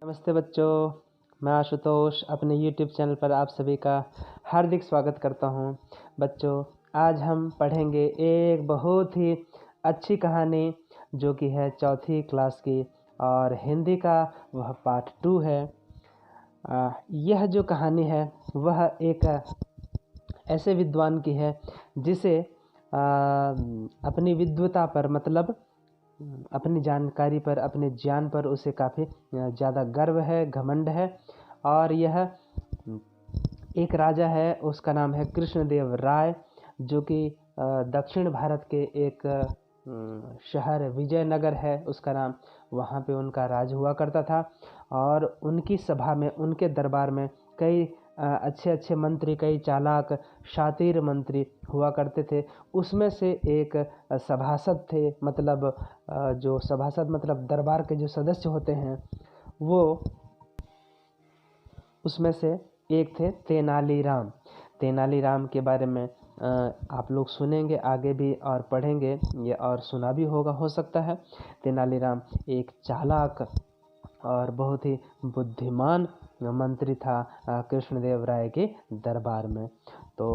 नमस्ते बच्चों, मैं आशुतोष अपने YouTube चैनल पर आप सभी का हार्दिक स्वागत करता हूं। बच्चों, आज हम पढ़ेंगे एक बहुत ही अच्छी कहानी जो कि है चौथी क्लास की और हिंदी का वह पार्ट 2 है। यह जो कहानी है वह एक ऐसे विद्वान की है जिसे अपनी विद्वता पर मतलब अपनी जानकारी पर, अपने ज्ञान पर उसे काफ़ी ज़्यादा गर्व है, घमंड है। और यह एक राजा है, उसका नाम है कृष्णदेव राय, जो कि दक्षिण भारत के एक शहर विजयनगर है उसका नाम, वहाँ पे उनका राज हुआ करता था। और उनकी सभा में, उनके दरबार में कई अच्छे अच्छे मंत्री, कई चालाक शातिर मंत्री हुआ करते थे। उसमें से एक सभासद थे, मतलब जो सभासद मतलब दरबार के जो सदस्य होते हैं, वो उसमें से एक थे तेनालीराम। तेनालीराम के बारे में आप लोग सुनेंगे आगे भी और पढ़ेंगे, ये और सुना भी होगा हो सकता है। तेनालीराम एक चालाक और बहुत ही बुद्धिमान मंत्री था कृष्णदेव राय के दरबार में। तो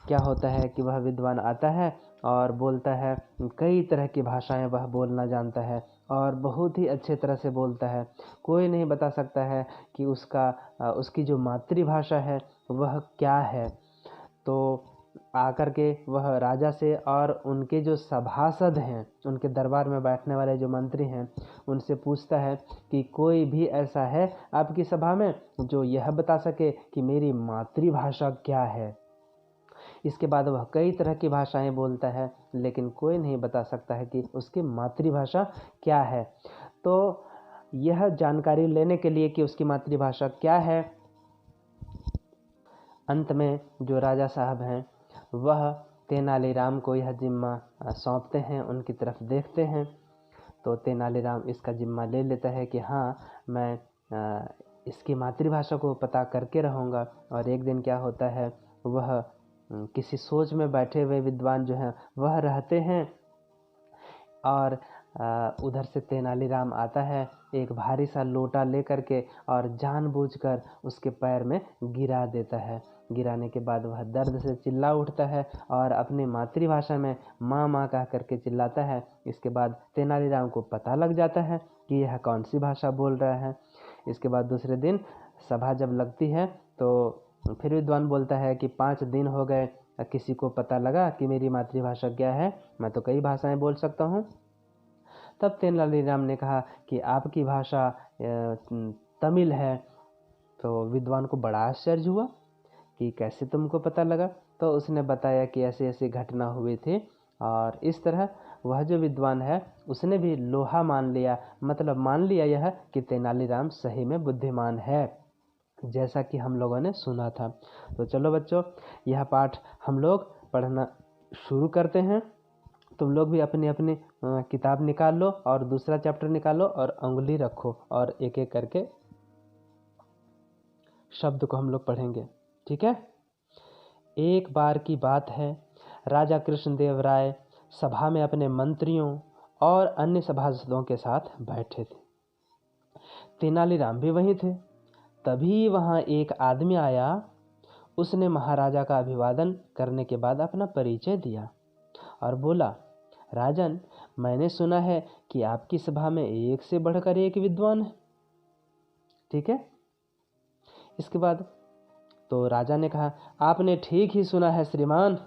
क्या होता है कि वह विद्वान आता है और बोलता है, कई तरह की भाषाएं वह बोलना जानता है और बहुत ही अच्छे तरह से बोलता है। कोई नहीं बता सकता है कि उसकी जो मातृभाषा है वह क्या है। तो आकर के वह राजा से और उनके जो सभासद हैं, उनके दरबार में बैठने वाले जो मंत्री हैं, उनसे पूछता है कि कोई भी ऐसा है आपकी सभा में जो यह बता सके कि मेरी मातृभाषा क्या है। इसके बाद वह कई तरह की भाषाएं बोलता है, लेकिन कोई नहीं बता सकता है कि उसकी मातृभाषा क्या है। तो यह जानकारी लेने के लिए कि उसकी मातृभाषा क्या है, अंत में जो राजा साहब हैं वह तेनालीराम को यह जिम्मा सौंपते हैं, उनकी तरफ देखते हैं। तो तेनालीराम इसका जिम्मा ले लेता है कि हाँ, मैं इसकी मातृभाषा को पता करके रहूँगा। और एक दिन क्या होता है, वह किसी सोच में बैठे हुए विद्वान जो हैं वह रहते हैं और उधर से तेनालीराम आता है एक भारी सा लोटा लेकर के और जानबूझकर उसके पैर में गिरा देता है। गिराने के बाद वह दर्द से चिल्ला उठता है और अपनी मातृभाषा में माँ माँ कह करके चिल्लाता है। इसके बाद तेनालीराम को पता लग जाता है कि यह कौन सी भाषा बोल रहा है। इसके बाद दूसरे दिन सभा जब लगती है तो फिर विद्वान बोलता है कि 5 दिन हो गए, किसी को पता लगा कि मेरी मातृभाषा क्या है? मैं तो कई भाषाएं बोल सकता हूँ। तब तेनालीराम ने कहा कि आपकी भाषा तमिल है। तो विद्वान को बड़ा आश्चर्य हुआ कि कैसे तुमको पता लगा। तो उसने बताया कि ऐसी ऐसी घटना हुई थी और इस तरह वह जो विद्वान है उसने भी लोहा मान लिया, मतलब मान लिया यह कि तेनालीराम सही में बुद्धिमान है, जैसा कि हम लोगों ने सुना था। तो चलो बच्चों, यह पाठ हम लोग पढ़ना शुरू करते हैं। तुम लोग भी अपनी अपनी किताब निकाल लो और दूसरा चैप्टर निकालो और उंगली रखो और एक एक करके शब्द को हम लोग पढ़ेंगे, ठीक है। एक बार की बात है, राजा कृष्णदेव राय सभा में अपने मंत्रियों और अन्य सभासदों के साथ बैठे थे। तेनालीराम भी वहीं थे। तभी वहां एक आदमी आया। उसने महाराजा का अभिवादन करने के बाद अपना परिचय दिया और बोला, राजन, मैंने सुना है कि आपकी सभा में एक से बढ़कर एक विद्वान है, ठीक है। इसके बाद तो राजा ने कहा, आपने ठीक ही सुना है श्रीमान।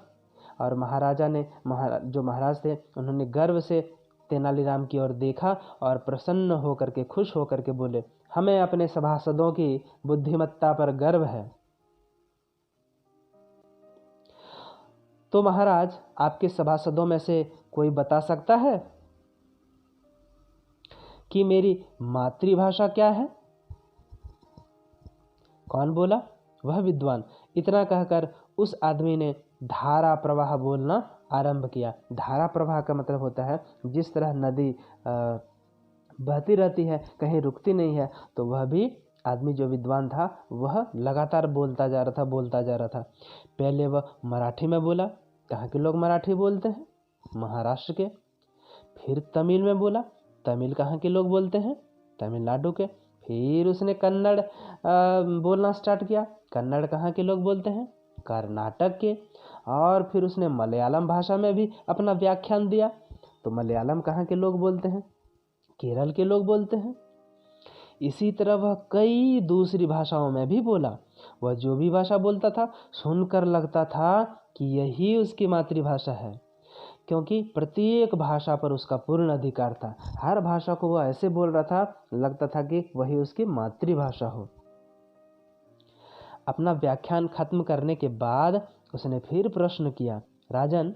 और महाराजा ने जो महाराज थे उन्होंने गर्व से तेनालीराम की ओर देखा और प्रसन्न होकर के, खुश होकर के बोले, हमें अपने सभासदों की बुद्धिमत्ता पर गर्व है। तो महाराज, आपके सभासदों में से कोई बता सकता है कि मेरी मातृभाषा क्या है? कौन बोला? वह विद्वान। इतना कहकर उस आदमी ने धारा प्रवाह बोलना आरंभ किया। धारा प्रवाह का मतलब होता है जिस तरह नदी बहती रहती है, कहीं रुकती नहीं है। तो वह भी आदमी जो विद्वान था वह लगातार बोलता जा रहा था। पहले वह मराठी में बोला। कहाँ के लोग मराठी बोलते हैं? महाराष्ट्र के। फिर तमिल में बोला। तमिल कहाँ के लोग बोलते हैं? तमिलनाडु के। फिर उसने कन्नड़ बोलना स्टार्ट किया। कन्नड़ कहाँ के लोग बोलते हैं? कर्नाटक के। और फिर उसने मलयालम भाषा में भी अपना व्याख्यान दिया। तो मलयालम कहाँ के लोग बोलते हैं? केरल के लोग बोलते हैं। इसी तरह वह कई दूसरी भाषाओं में भी बोला। वह जो भी भाषा बोलता था सुनकर लगता था कि यही उसकी मातृभाषा है, क्योंकि प्रत्येक भाषा पर उसका पूर्ण अधिकार था। हर भाषा को वह ऐसे बोल रहा था, लगता था कि वही उसकी मातृभाषा हो। अपना व्याख्यान खत्म करने के बाद उसने फिर प्रश्न किया, राजन,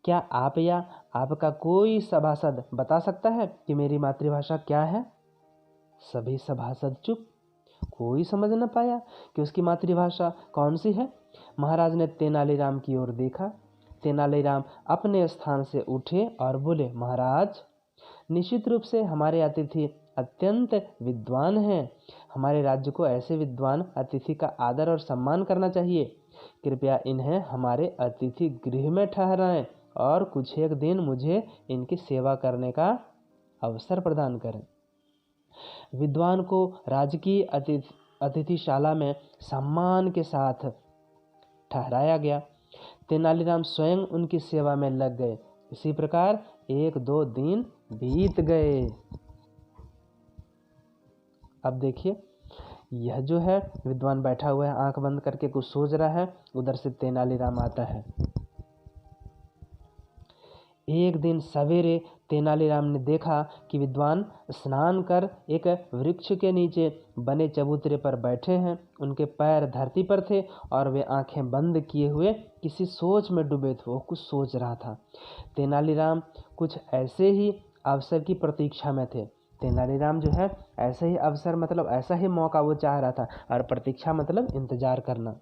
क्या आप या आपका कोई सभासद बता सकता है कि मेरी मातृभाषा क्या है? सभी सभासद चुप। कोई समझ न पाया कि उसकी मातृभाषा कौन सी है। महाराज ने तेनालीराम की ओर देखा। तेनालीराम अपने स्थान से उठे और बोले, महाराज, निश्चित रूप से हमारे अतिथि अत्यंत विद्वान हैं। हमारे राज्य को ऐसे विद्वान अतिथि का आदर और सम्मान करना चाहिए। कृपया इन्हें हमारे अतिथि गृह में ठहराएं और कुछ एक दिन मुझे इनकी सेवा करने का अवसर प्रदान करें। विद्वान को राजकीय अतिथिशाला में सम्मान के साथ ठहराया गया। तेनालीराम स्वयं उनकी सेवा में लग गए। इसी प्रकार 1-2 दिन बीत गए। अब देखिए, यह जो है विद्वान बैठा हुआ है, आंख बंद करके कुछ सोच रहा है। उधर से तेनालीराम आता है। एक दिन सवेरे तेनालीराम ने देखा कि विद्वान स्नान कर एक वृक्ष के नीचे बने चबूतरे पर बैठे हैं। उनके पैर धरती पर थे और वे आंखें बंद किए हुए किसी सोच में डूबे थे। वो कुछ सोच रहा था। तेनालीराम कुछ ऐसे ही अवसर की प्रतीक्षा में थे। तेनालीराम जो है ऐसे ही अवसर मतलब ऐसा ही मौका वो चाह रहा था, और प्रतीक्षा मतलब इंतजार करना।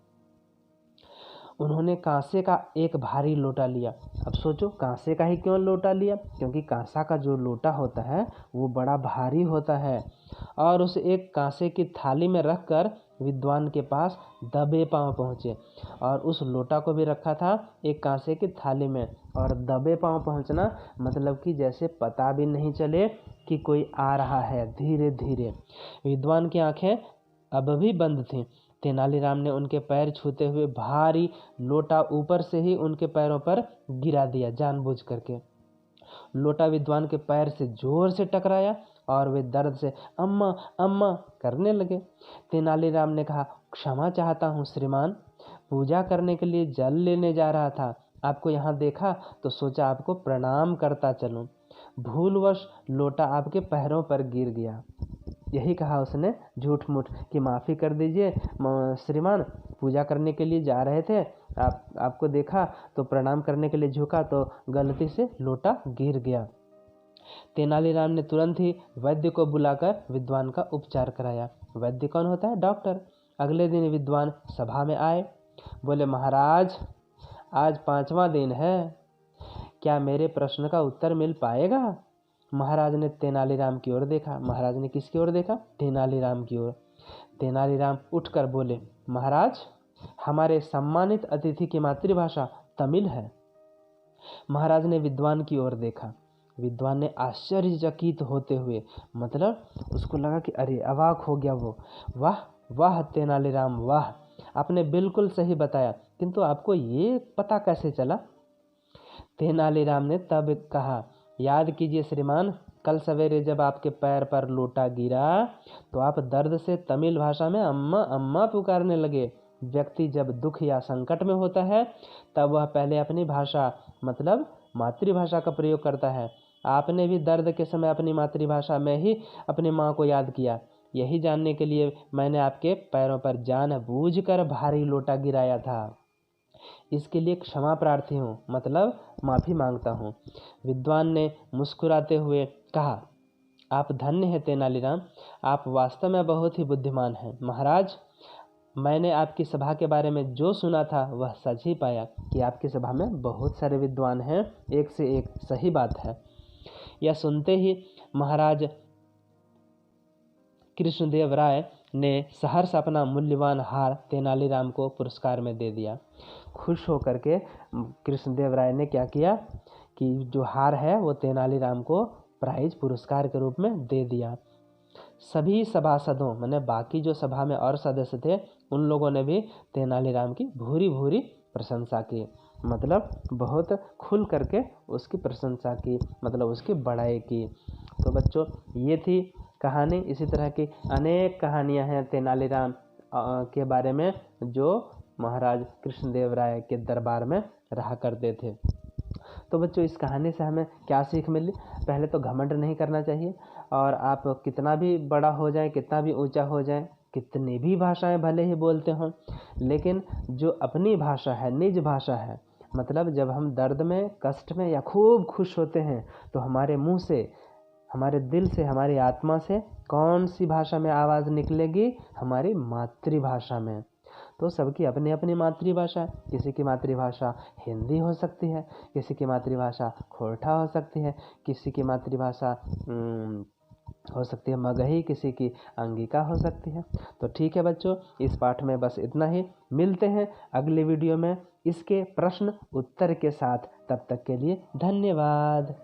उन्होंने कांसे का एक भारी लोटा लिया। अब सोचो, कांसे का ही क्यों लोटा लिया? क्योंकि कांसा का जो लोटा होता है वो बड़ा भारी होता है। और उसे एक कांसे की थाली में रखकर विद्वान के पास दबे पांव पहुँचे, और उस लोटा को भी रखा था एक कांसे की थाली में। और दबे पांव पहुँचना मतलब कि जैसे पता भी नहीं चले कि कोई आ रहा है। धीरे धीरे विद्वान की आंखें अब भी बंद थीं। तेनालीराम ने उनके पैर छूते हुए भारी लोटा ऊपर से ही उनके पैरों पर गिरा दिया, जानबूझ करके। लोटा विद्वान के पैर से जोर से टकराया और वे दर्द से अम्मा अम्मा करने लगे। तेनालीराम ने कहा, क्षमा चाहता हूँ श्रीमान, पूजा करने के लिए जल लेने जा रहा था। आपको यहाँ देखा तो सोचा आपको प्रणाम करता चलूँ। भूलवश लोटा आपके पैरों पर गिर गया। यही कहा उसने झूठ मूठ कि माफ़ी कर दीजिए श्रीमान, पूजा करने के लिए जा रहे थे, आपको देखा तो प्रणाम करने के लिए झुका तो गलती से लोटा गिर गया। तेनालीराम ने तुरंत ही वैद्य को बुलाकर विद्वान का उपचार कराया। वैद्य कौन होता है? डॉक्टर। अगले दिन विद्वान सभा में आए। बोले, महाराज, आज 5वां दिन है, क्या मेरे प्रश्न का उत्तर मिल पाएगा? महाराज ने तेनालीराम की ओर देखा। महाराज ने किसकी ओर देखा? तेनालीराम की ओर। तेनालीराम उठकर बोले, महाराज, हमारे सम्मानित अतिथि की मातृभाषा तमिल है। महाराज ने विद्वान की ओर देखा। विद्वान ने आश्चर्यचकित होते हुए, मतलब उसको लगा कि अरे, अवाक हो गया वो। वाह वाह तेनालीराम वाह, आपने बिल्कुल सही बताया, किंतु आपको ये पता कैसे चला? तेनालीराम ने तब कहा, याद कीजिए श्रीमान, कल सवेरे जब आपके पैर पर लोटा गिरा तो आप दर्द से तमिल भाषा में अम्मा अम्मा पुकारने लगे। व्यक्ति जब दुख या संकट में होता है तब वह पहले अपनी भाषा मतलब मातृभाषा का प्रयोग करता है। आपने भी दर्द के समय अपनी मातृभाषा में ही अपनी माँ को याद किया। यही जानने के लिए मैंने आपके पैरों पर जानबूझकर भारी लोटा गिराया था। इसके लिए क्षमा प्रार्थी हूँ, मतलब माफ़ी मांगता हूँ। विद्वान ने मुस्कुराते हुए कहा, आप धन्य हैं तेनालीराम, आप वास्तव में बहुत ही बुद्धिमान हैं। महाराज, मैंने आपकी सभा के बारे में जो सुना था वह सच ही पाया कि आपकी सभा में बहुत सारे विद्वान हैं, एक से एक सही बात है। यह सुनते ही महाराज कृष्णदेव राय ने सहर्ष अपना मूल्यवान हार तेनालीराम को पुरस्कार में दे दिया। खुश होकर के कृष्णदेव राय ने क्या किया कि जो हार है वो तेनालीराम को प्राइज पुरस्कार के रूप में दे दिया। सभी सभासदों माने बाकी जो सभा में और सदस्य थे उन लोगों ने भी तेनालीराम की भूरी भूरी प्रशंसा की, मतलब बहुत खुल करके उसकी प्रशंसा की, मतलब उसकी बड़ाई की। तो बच्चों ये थी कहानी। इसी तरह की अनेक कहानियां हैं तेनालीराम के बारे में जो महाराज कृष्णदेव राय के दरबार में रहा करते थे। तो बच्चों इस कहानी से हमें क्या सीख मिली? पहले तो घमंड नहीं करना चाहिए, और आप कितना भी बड़ा हो जाए, कितना भी ऊंचा हो जाए, कितनी भी भाषाएं भले ही बोलते हों, लेकिन जो अपनी भाषा है, निज भाषा है, मतलब जब हम दर्द में, कष्ट में या खूब खुश होते हैं तो हमारे मुंह से, हमारे दिल से, हमारी आत्मा से कौन सी भाषा में आवाज़ निकलेगी? हमारी मातृभाषा में। तो सबकी अपनी अपनी मातृभाषा, किसी की मातृभाषा हिंदी हो सकती है, किसी की मातृभाषा खोरठा हो सकती है, किसी की मातृभाषा हो सकती है मगही, किसी की अंगिका हो सकती है। तो ठीक है बच्चों, इस पाठ में बस इतना ही। मिलते हैं अगले वीडियो में इसके प्रश्न उत्तर के साथ। तब तक के लिए धन्यवाद।